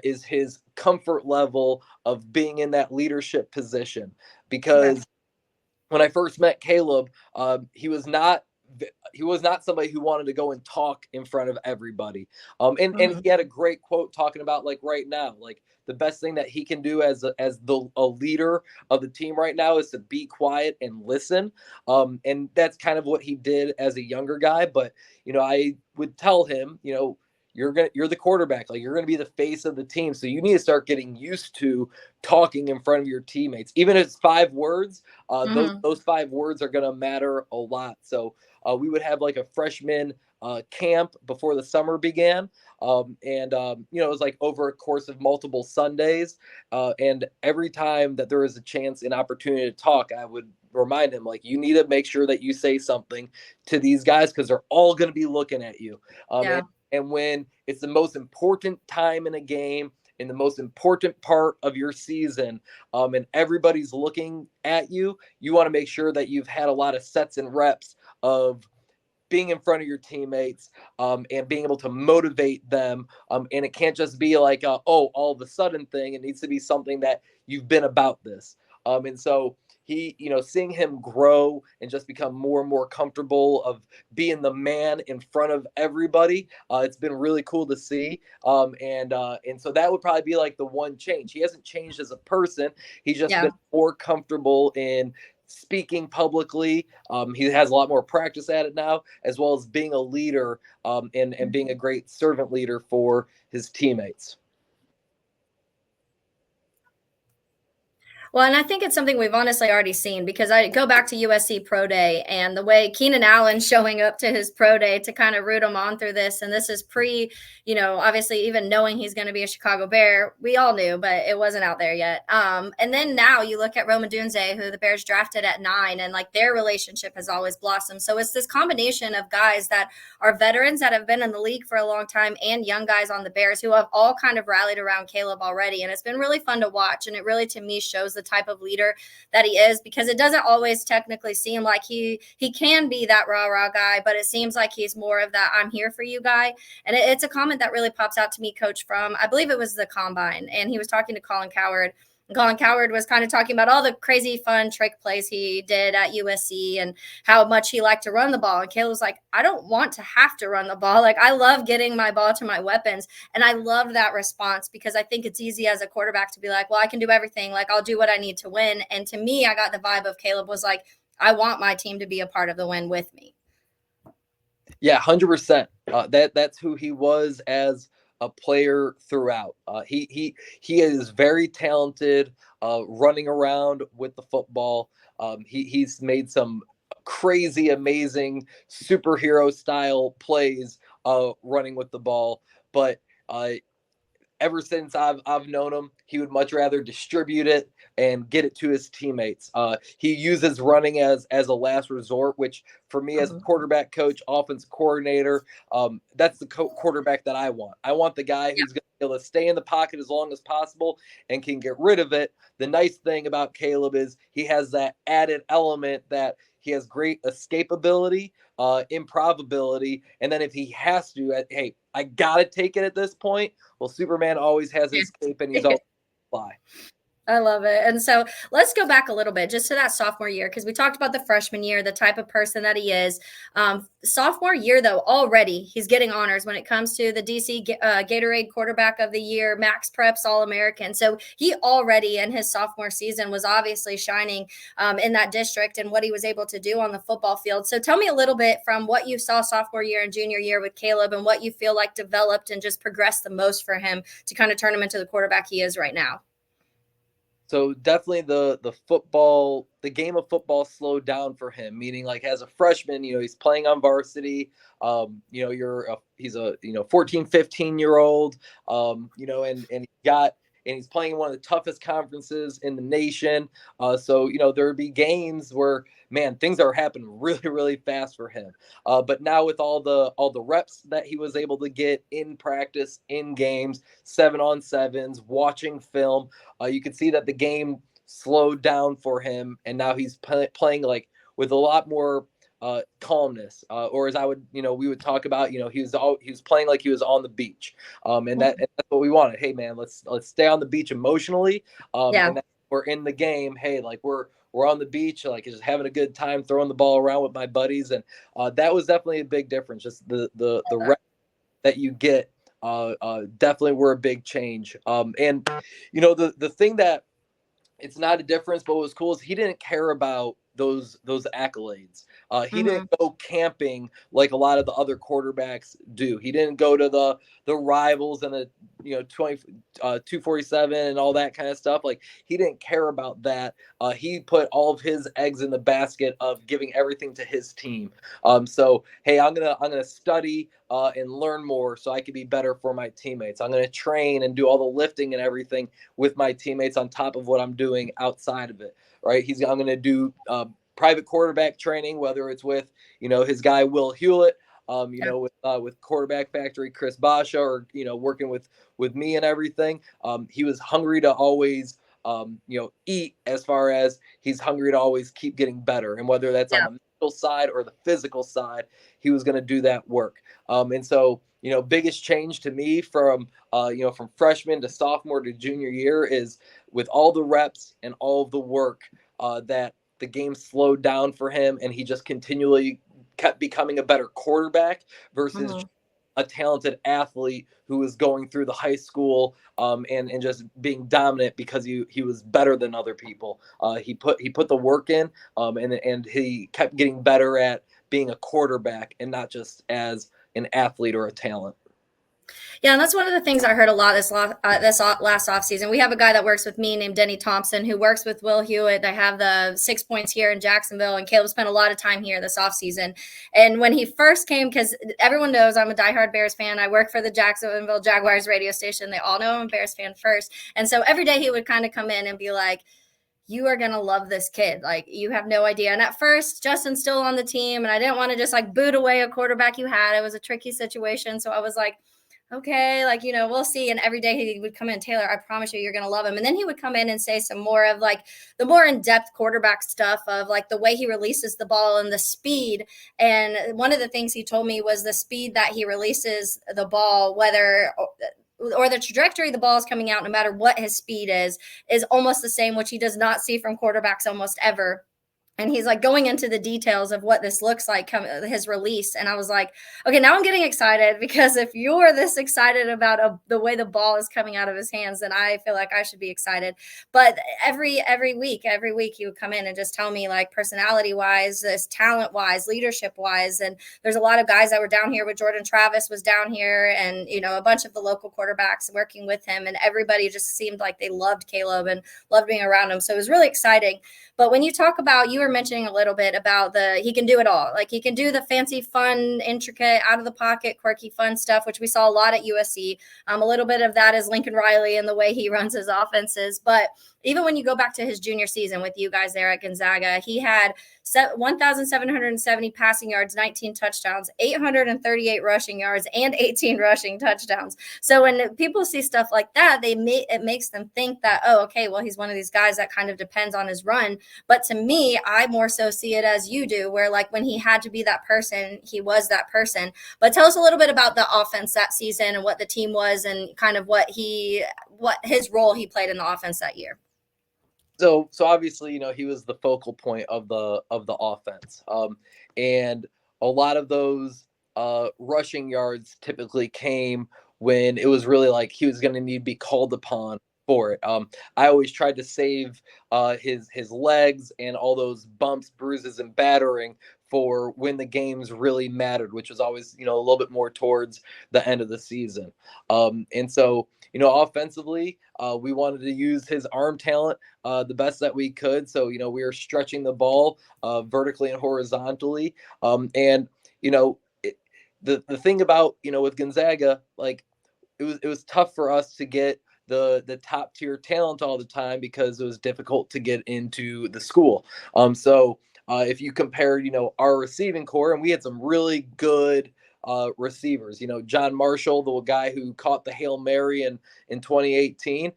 is his comfort level of being in that leadership position. Because when I first met Caleb, he was not somebody who wanted to go and talk in front of everybody. And he had a great quote talking about, like, right now, like the best thing that he can do as a leader of the team right now is to be quiet and listen. And that's kind of what he did as a younger guy. But, I would tell him, you're the quarterback, like you're going to be the face of the team. So you need to start getting used to talking in front of your teammates. Even if it's 5 words, those 5 words are going to matter a lot. So we would have like a freshman camp before the summer began. It was like over a course of multiple Sundays. And every time that there was a chance and opportunity to talk, I would remind him, like, you need to make sure that you say something to these guys because they're all going to be looking at you. And when it's the most important time in a game, in the most important part of your season, and everybody's looking at you, you want to make sure that you've had a lot of sets and reps of being in front of your teammates, and being able to motivate them. And it can't just be like, all of a sudden thing. It needs to be something that you've been about this. And so he, seeing him grow and just become more and more comfortable of being the man in front of everybody, it's been really cool to see. And so that would probably be like the one change. He hasn't changed as a person. He's just been more comfortable in speaking publicly. He has a lot more practice at it now, as well as being a leader, and being a great servant leader for his teammates. Well, and I think it's something we've honestly already seen because I go back to USC Pro Day and the way Keenan Allen showing up to his Pro Day to kind of root him on through this. And this is obviously even knowing he's going to be a Chicago Bear. We all knew, but it wasn't out there yet. And then now you look at Rome Odunze, who the Bears drafted at 9, and like their relationship has always blossomed. So it's this combination of guys that are veterans that have been in the league for a long time and young guys on the Bears who have all kind of rallied around Caleb already. And it's been really fun to watch. And it really, to me, shows the type of leader that he is, because it doesn't always technically seem like he can be that rah-rah guy, but it seems like he's more of that I'm here for you guy. And it's a comment that really pops out to me, Coach, from I believe it was the Combine, and he was talking to Colin Cowherd. Colin Cowherd was kind of talking about all the crazy fun trick plays he did at USC and how much he liked to run the ball. And Caleb was like, I don't want to have to run the ball. Like, I love getting my ball to my weapons. And I love that response because I think it's easy as a quarterback to be like, well, I can do everything. Like, I'll do what I need to win. And to me, I got the vibe of Caleb was like, I want my team to be a part of the win with me. Yeah, 100%. That's who he was as a player throughout. He is very talented, running around with the football. He's made some crazy, amazing superhero style plays, running with the ball. But ever since I've known him, he would much rather distribute it and get it to his teammates. He uses running as a last resort, which for me as a quarterback coach, offense coordinator, that's the quarterback that I want. I want the guy who's going to be able to stay in the pocket as long as possible and can get rid of it. The nice thing about Caleb is he has that added element that he has great escapability, improbability, and then if he has to, hey, I gotta take it at this point. Well, Superman always has his cape and he's always fly. I love it. And so let's go back a little bit just to that sophomore year, because we talked about the freshman year, the type of person that he is. Sophomore year, though, already he's getting honors when it comes to the DC Gatorade Quarterback of the Year, Max Preps All-American. So he already in his sophomore season was obviously shining in that district and what he was able to do on the football field. So tell me a little bit from what you saw sophomore year and junior year with Caleb and what you feel like developed and just progressed the most for him to kind of turn him into the quarterback he is right now. So definitely the game of football slowed down for him, meaning like as a freshman, he's playing on varsity. He's a 14, 15-year-old, and he's playing in one of the toughest conferences in the nation. So there would be games where, man, things are happening really, really fast for him. But now with all the reps that he was able to get in practice, in games, 7-on-7s, watching film, you can see that the game slowed down for him, and now he's playing like with a lot more calmness, or as we would talk about, he was playing like he was on the beach, and that's what we wanted. Hey, man, let's stay on the beach emotionally, and that we're in the game. Hey, like we're on the beach, like just having a good time, throwing the ball around with my buddies, and that was definitely a big difference. Just the rep that you get definitely were a big change. And the thing that it's not a difference, but what was cool is he didn't care about those accolades. He didn't go camping like a lot of the other quarterbacks do. He didn't go to the rivals and the 247 and all that kind of stuff. Like he didn't care about that. He put all of his eggs in the basket of giving everything to his team. So hey, I'm gonna study and learn more so I can be better for my teammates. I'm gonna train and do all the lifting and everything with my teammates on top of what I'm doing outside of it. Right? I'm going to do private quarterback training, whether it's with his guy Will Hewlett, with Quarterback Factory Chris Basha, or working with me and everything. He was hungry to always eat, as far as he's hungry to always keep getting better, and whether that's on the mental side or the physical side, he was going to do that work. And so biggest change to me from from freshman to sophomore to junior year is with all the reps and all of the work that the game slowed down for him, and he just continually kept becoming a better quarterback versus a talented athlete who was going through the high school and just being dominant because he was better than other people. He put the work in, and he kept getting better at being a quarterback and not just as an athlete or a talent. Yeah, and that's one of the things I heard a lot this last offseason. We have a guy that works with me named Denny Thompson who works with Will Hewitt. They have the 6 points here in Jacksonville, and Caleb spent a lot of time here this offseason. And when he first came, because everyone knows I'm a diehard Bears fan, I work for the Jacksonville Jaguars radio station. They all know I'm a Bears fan first. And so every day he would kind of come in and be like, you are going to love this kid. Like, you have no idea. And at first, Justin's still on the team, and I didn't want to just like boot away a quarterback you had. It was a tricky situation. So I was like, okay, like, we'll see. And every day he would come in, Taylor, I promise you're going to love him. And then he would come in and say some more of like the more in-depth quarterback stuff of like the way he releases the ball and the speed. And one of the things he told me was the speed that he releases the ball, whether or the trajectory the ball is coming out, no matter what his speed is almost the same, which he does not see from quarterbacks almost ever. And he's like going into the details of what this looks like, his release. And I was like, okay, now I'm getting excited, because if you're this excited about the way the ball is coming out of his hands, then I feel like I should be excited. But every week he would come in and just tell me, like, personality wise, this talent wise, leadership wise. And there's a lot of guys that were down here with Jordan Travis was down here, and, a bunch of the local quarterbacks working with him, and everybody just seemed like they loved Caleb and loved being around him. So it was really exciting. But when you talk about, you were mentioning a little bit about he can do it all. Like, he can do the fancy, fun, intricate, out of the pocket, quirky, fun stuff, which we saw a lot at USC. A little bit of that is Lincoln Riley and the way he runs his offenses. But even when you go back to his junior season with you guys there at Gonzaga, he had 1,770 passing yards, 19 touchdowns, 838 rushing yards, and 18 rushing touchdowns. So when people see stuff like that, it makes them think that, oh, okay, well, he's one of these guys that kind of depends on his run. But to me, I more so see it as you do, where like when he had to be that person, he was that person. But tell us a little bit about the offense that season and what the team was, and kind of what his role he played in the offense that year. So obviously, he was the focal point of the offense, and a lot of those rushing yards typically came when it was really like he was going to need to be called upon for it. I always tried to save his legs and all those bumps, bruises, and battering for when the games really mattered, which was always, a little bit more towards the end of the season. And so, offensively, we wanted to use his arm talent the best that we could. So, we were stretching the ball vertically and horizontally. And, the thing about, with Gonzaga, like it was tough for us to get the top tier talent all the time because it was difficult to get into the school. So if you compare, our receiving core, and we had some really good receivers, John Marshall, the guy who caught the Hail Mary in 2018,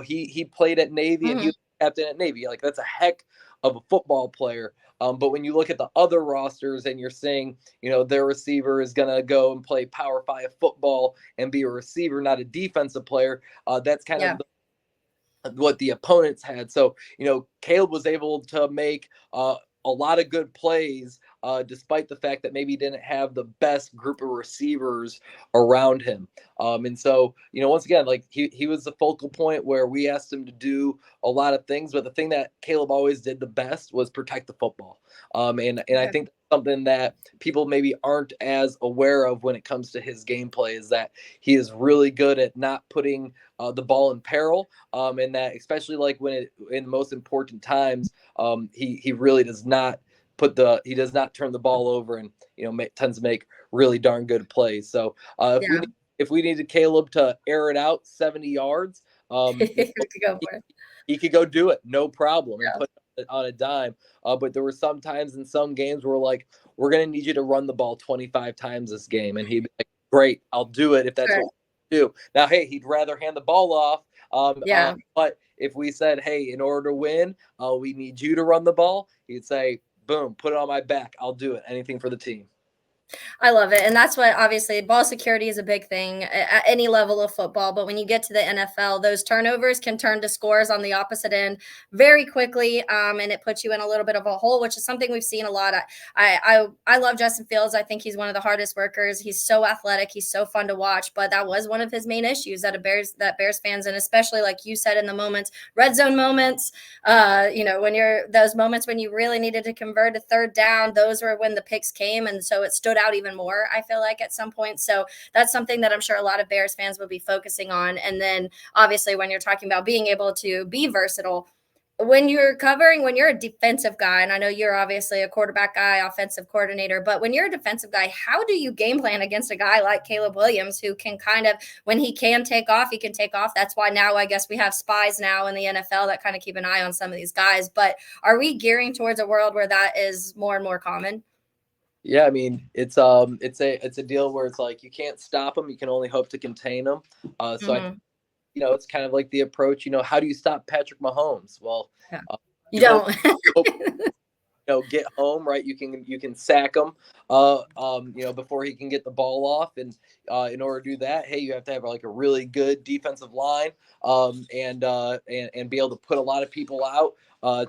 he played at Navy and he was captain at Navy. Like, that's a heck of a football player. But when you look at the other rosters and you're saying, their receiver is going to go and play Power 5 football and be a receiver, not a defensive player, that's kind of what the opponents had. So, Caleb was able to make a lot of good plays, despite the fact that maybe he didn't have the best group of receivers around him. And so, once again, like he was the focal point where we asked him to do a lot of things, but the thing that Caleb always did the best was protect the football. And I think something that people maybe aren't as aware of when it comes to his gameplay is that he is really good at not putting the ball in peril, and that especially like when in the most important times, he really does not turn the ball over, and tends to make really darn good plays. So if we needed Caleb to air it out 70 yards, he could go do it, no problem, and put it on a dime. But there were some times in some games where we're going to need you to run the ball 25 times this game, and he'd be like, great, I'll do it if that's what we do. Now, hey, he'd rather hand the ball off. But if we said, hey, in order to win, we need you to run the ball, he'd say, boom, put it on my back. I'll do it. Anything for the team. I love it. And that's what, obviously, ball security is a big thing at any level of football. But when you get to the NFL, those turnovers can turn to scores on the opposite end very quickly. And it puts you in a little bit of a hole, which is something we've seen a lot. I love Justin Fields. I think he's one of the hardest workers. He's so athletic. He's so fun to watch. But that was one of his main issues that Bears fans, and especially like you said, in the moments, red zone moments, when you're those moments when you really needed to convert a third down, those were when the picks came. And so it stood out even more, I feel like, at some point. So that's something that I'm sure a lot of Bears fans will be focusing on. And then obviously when you're talking about being able to be versatile, when you're a defensive guy, and I know you're obviously a quarterback guy, offensive coordinator, but when you're a defensive guy, how do you game plan against a guy like Caleb Williams, who can kind of, when he can take off, he can take off? That's why now I guess we have spies now in the NFL that kind of keep an eye on some of these guys. But are we gearing towards a world where that is more and more common? Yeah, I mean, it's a deal where it's like you can't stop them, you can only hope to contain them. So it's kind of like the approach. How do you stop Patrick Mahomes? Well, you don't. Get home, right? You can sack him, before he can get the ball off. And in order to do that, hey, you have to have like a really good defensive line, and be able to put a lot of people out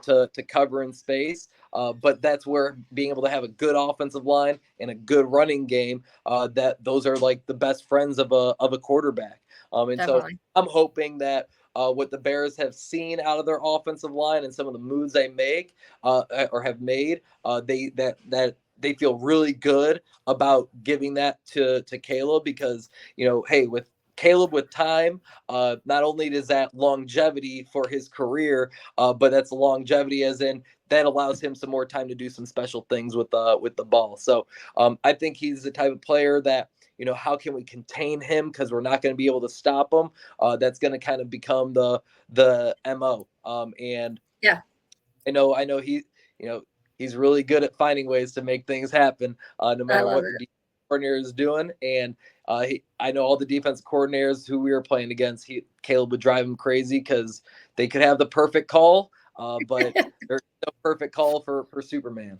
to cover in space. But that's where being able to have a good offensive line and a good running game, that those are like the best friends of a quarterback. And Definitely. So I'm hoping that what the Bears have seen out of their offensive line and some of the moves they make or have made, they feel really good about giving that to Caleb, because hey, with Caleb with time, not only does that longevity for his career, but that's longevity as in that allows him some more time to do some special things with the ball. So I think he's the type of player that, how can we contain him, because we're not going to be able to stop him. That's going to kind of become the MO. And yeah, I know he's really good at finding ways to make things happen, no matter what the coordinator is doing. And I know all the defense coordinators who we were playing against, Caleb would drive him crazy because they could have the perfect call, but there's no perfect call for Superman.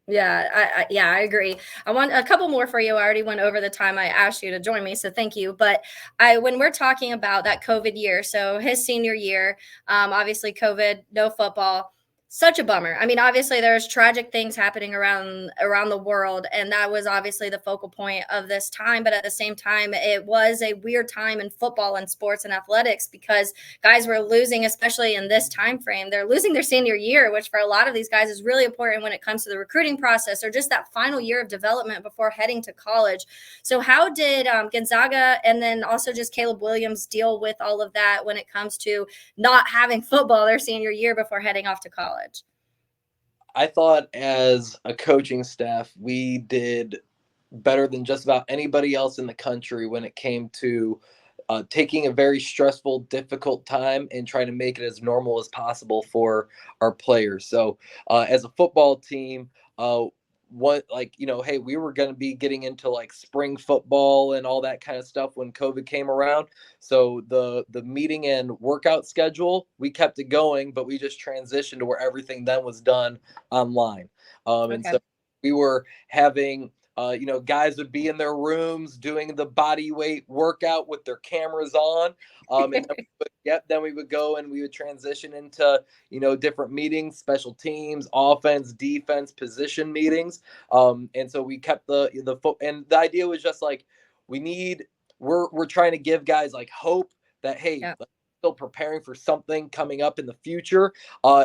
Yeah, I agree. I want a couple more for you. I already went over the time I asked you to join me, so thank you. But when we're talking about that COVID year, so his senior year, obviously COVID, no football. Such a bummer. I mean, obviously there's tragic things happening around the world, and that was obviously the focal point of this time. But at the same time, it was a weird time in football and sports and athletics because guys were losing, especially in this time frame. They're losing their senior year, which for a lot of these guys is really important when it comes to the recruiting process or just that final year of development before heading to college. So, how did Gonzaga and then also just Caleb Williams deal with all of that when it comes to not having football their senior year before heading off to college? I thought as a coaching staff, we did better than just about anybody else in the country when it came to taking a very stressful, difficult time and trying to make it as normal as possible for our players. So, as a football team, what like hey, we were going to be getting into like spring football and all that kind of stuff when COVID came around. So the meeting and workout schedule, we kept it going, but we just transitioned to where everything then was done online. And Okay. so we were having guys would be in their rooms doing the body weight workout with their cameras on. And then we would go and we would transition into, different meetings, special teams, offense, defense, position meetings. And so we kept the foot, and the idea was just like, we're trying to give guys like hope that, hey, Yeah. still preparing for something coming up in the future,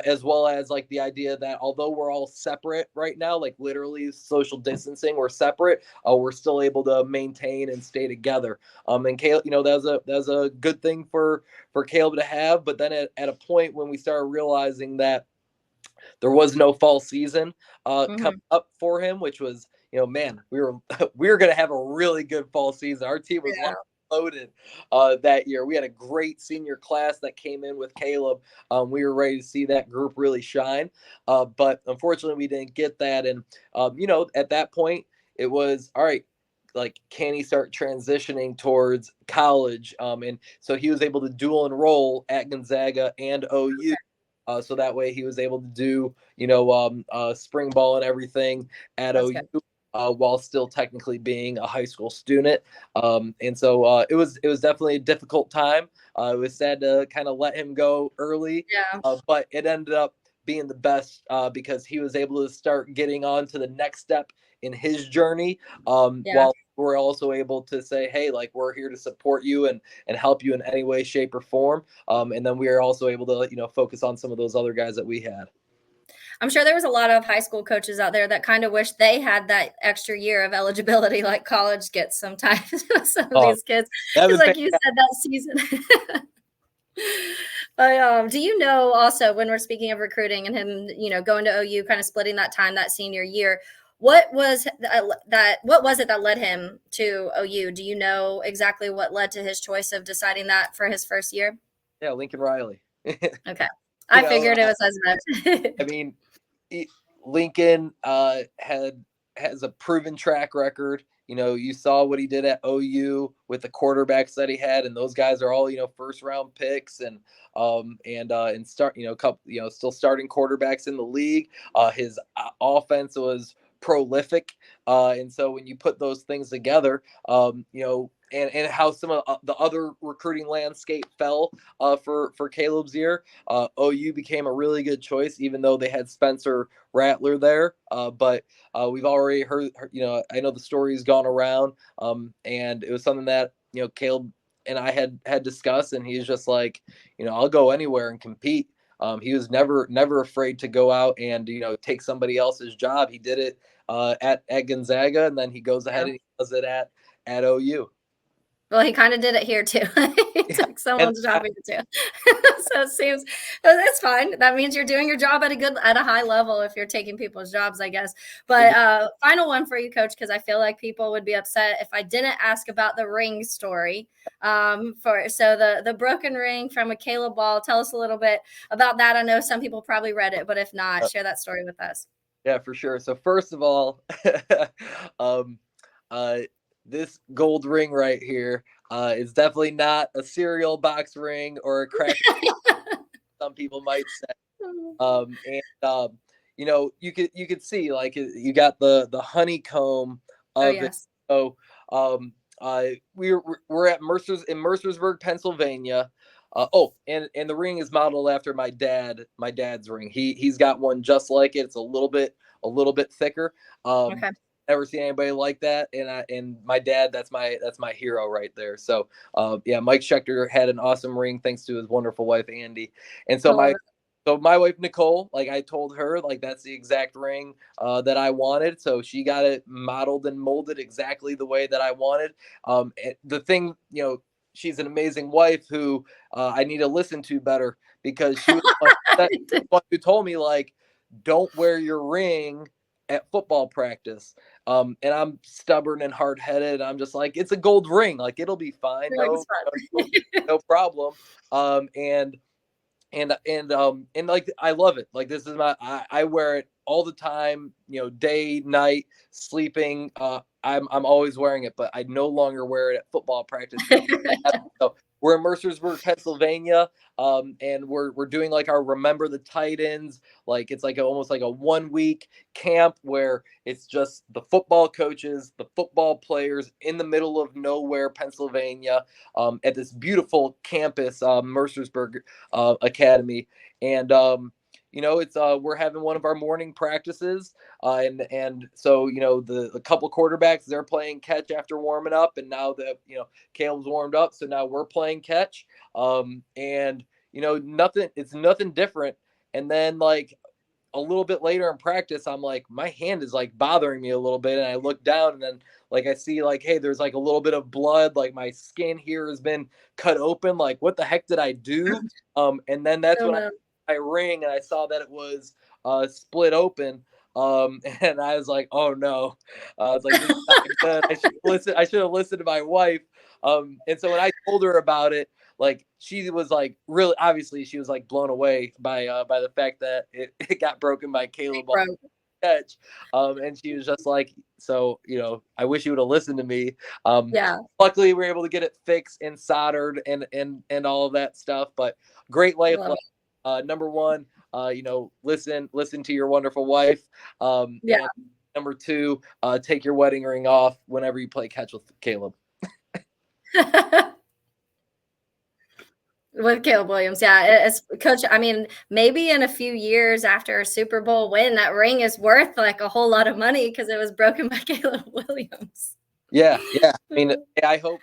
as well as like the idea that although we're all separate right now, like literally social distancing, we're separate, we're still able to maintain and stay together. And Caleb, that was a good thing for Caleb to have. But then at a point when we started realizing that there was no fall season coming up for him, which was, man, we were going to have a really good fall season. Our team was loaded that year. We had a great senior class that came in with Caleb. We were ready to see that group really shine, but unfortunately, we didn't get that. And at that point, it was all right. Like, can he start transitioning towards college? And so he was able to dual enroll at Gonzaga and OU. So that way he was able to do, spring ball and everything at That's OU. good. While still technically being a high school student. And so it was definitely a difficult time. It was sad to kind of let him go early, Yeah. but it ended up being the best because he was able to start getting on to the next step in his journey, Yeah. while we're also able to say, hey, like, we're here to support you and help you in any way, shape, or form. And then we are also able to, focus on some of those other guys that we had. I'm sure there was a lot of high school coaches out there that kind of wish they had that extra year of eligibility like college gets sometimes with some of these kids. Because like you said, that season. But do you know also when we're speaking of recruiting and him, going to OU, kind of splitting that time that senior year, what was it that led him to OU? Do you know exactly what led to his choice of deciding that for his first year? Yeah, Lincoln Riley. Okay. I figured it was as much. I mean, Lincoln has a proven track record. You saw what he did at OU with the quarterbacks that he had, and those guys are all first round picks and start still starting quarterbacks in the league. His offense was prolific, and so when you put those things together, and how some of the other recruiting landscape fell for Caleb's year, OU became a really good choice, even though they had Spencer Rattler there. But we've already heard, I know the story's gone around, and it was something that, Caleb and I had discussed, and he's just like, I'll go anywhere and compete. He was never afraid to go out and, take somebody else's job. He did it at Gonzaga, and then he goes ahead and he does it at OU. Well, he kind of did it here too. He took someone's job here too. So it seems that's fine. That means you're doing your job at a high level if you're taking people's jobs, I guess. But final one for you, Coach, because I feel like people would be upset if I didn't ask about the ring story. The broken ring from a Caleb Ball. Tell us a little bit about that. I know some people probably read it, but if not, share that story with us. Yeah, for sure. So first of all, this gold ring right here is definitely not a cereal box ring or a crack. Some people might say. You could see, like, you got the honeycomb of it. So we're at Mercersburg, Pennsylvania. And the ring is modeled after my dad's ring. He's got one just like it. It's a little bit thicker. Okay. Never seen anybody like that. And my dad, that's my hero right there. So yeah, Mike Schechter had an awesome ring thanks to his wonderful wife Andy. And so my wife Nicole, like I told her, like that's the exact ring that I wanted. So she got it modeled and molded exactly the way that I wanted. The thing, she's an amazing wife who I need to listen to better, because she was the one who told me, like, don't wear your ring at football practice. And I'm stubborn and hard headed. I'm just like, it's a gold ring. Like, it'll be fine. No problem. And like, I love it. Like, this is I wear it all the time, day, night, sleeping. I'm always wearing it, but I no longer wear it at football practice. So we're in Mercersburg, Pennsylvania, and we're doing like our Remember the Titans. Like, it's like almost like a 1 week camp where it's just the football coaches, the football players in the middle of nowhere, Pennsylvania, at this beautiful campus, Mercersburg Academy. And it's we're having one of our morning practices, and so the couple quarterbacks, they're playing catch after warming up, and now that Caleb's warmed up, so now we're playing catch, and nothing different. And then, like, a little bit later in practice, I'm like, my hand is like bothering me a little bit, and I look down, and then like I see, like, hey, there's like a little bit of blood, like my skin here has been cut open. Like, what the heck did I do? And then that's when I ring, and I saw that it was split open. And I was like, oh no. I was like, this is not good. I should have listened to my wife. And so when I told her about it, like, she was like, really, obviously she was like blown away by the fact that it got broken by Caleb on the catch. And she was just like, so, I wish you would have listened to me. Yeah. Luckily we were able to get it fixed and soldered and all of that stuff. But great life. Number one, listen to your wonderful wife. Yeah. And number two, take your wedding ring off whenever you play catch with Caleb. With Caleb Williams, yeah. As coach, I mean, maybe in a few years after a Super Bowl win, that ring is worth like a whole lot of money because it was broken by Caleb Williams. Yeah. I mean, I hope